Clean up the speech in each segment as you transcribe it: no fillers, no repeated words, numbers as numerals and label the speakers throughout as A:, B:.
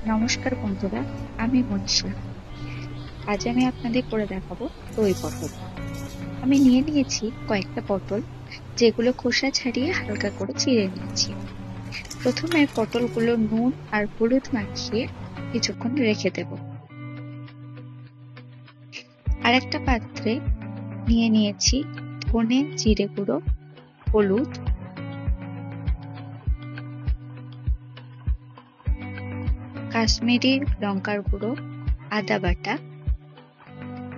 A: নমস্কার বন্ধুরা, আমি মনীষা। আজ আমি আপনাদের করে দেখাবো দই পটল। আমি নিয়ে নিয়েছি কয়েকটা পটল, যেগুলো খোসা ছাড়িয়ে হালকা করে চিড়ে নিয়েছি। প্রথমে পটলগুলো নুন আর হলুদ মাখিয়ে কিছুক্ষণ রেখে দেব। আর একটা পাত্রে নিয়ে নিয়েছি ধনে, জিরে গুঁড়ো, হলুদ, কাশ্মীরি লঙ্কার গুঁড়ো, আদা বাটা,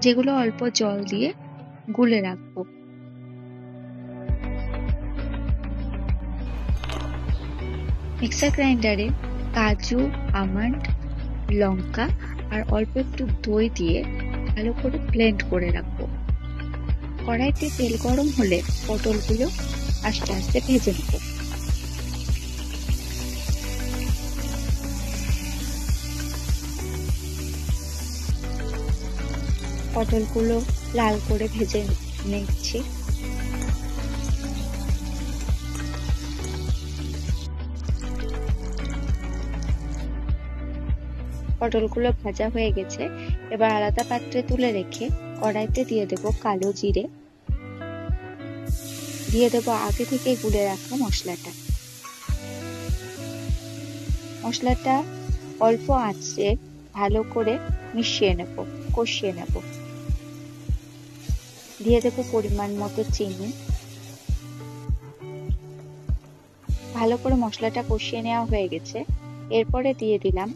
A: যেগুলো অল্প জল দিয়ে গুলে রাখবো। মিক্সার গ্রাইন্ডারে কাজু, আমন্ড, লঙ্কা আর অল্প একটু দই দিয়ে ভালো করে ব্লেন্ড করে রাখবো। কড়াইতে তেল গরম হলে পটলগুলো আস্তে আস্তে ভেজে নেব। পটলগুলো লাল করে ভেজে নিচ্ছি। পটলগুলো ভাজা হয়ে গেছে, এবার আলাদা পাত্রে তুলে রেখে কড়াইতে দিয়ে দেব কালো জিরে, দিয়ে দেব আগে থেকে গুলে রাখা মশলাটা। মশলাটা অল্প আঁচে ভালো করে মিশিয়ে নেব, কষিয়ে নেব। দিয়ে দেব পরিমাণ মতো চিনি। ভালো করে মশলাটা কষিয়ে নেওয়া হয়ে গেছে, এরপরে দিয়ে দিলাম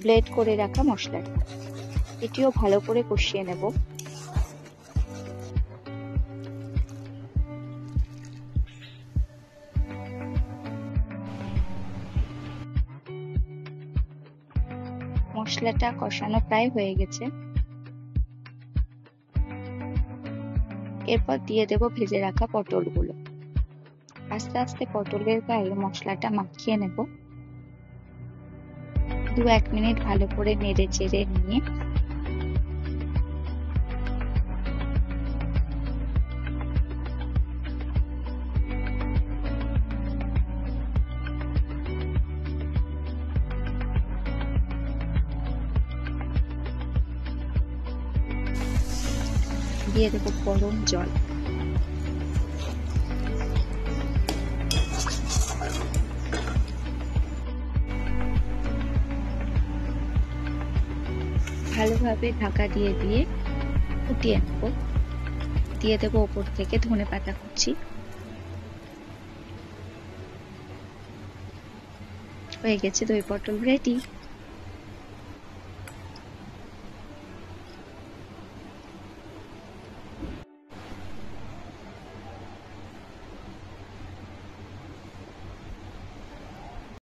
A: ব্লেন্ড করে রাখা মশলাটা। এটিও ভালো করে কষিয়ে নেব। মশলাটা কষানো প্রায় হয়ে গেছে, এরপর দিয়ে দেব ভেজে রাখা পটলগুলো। আস্তে আস্তে পটলের গায়ে মশলাটা মাখিয়ে নেব। 2-1 মিনিট ভালো করে নেড়ে চেড়ে নিয়ে দিয়ে দেব গরম জল। ভালোভাবে ঢাকা দিয়ে ফুটিয়ে নেব। দিয়ে দেব ওপর থেকে ধনেপাতা কুচি। হয়ে গেছে দই পটল রেডি।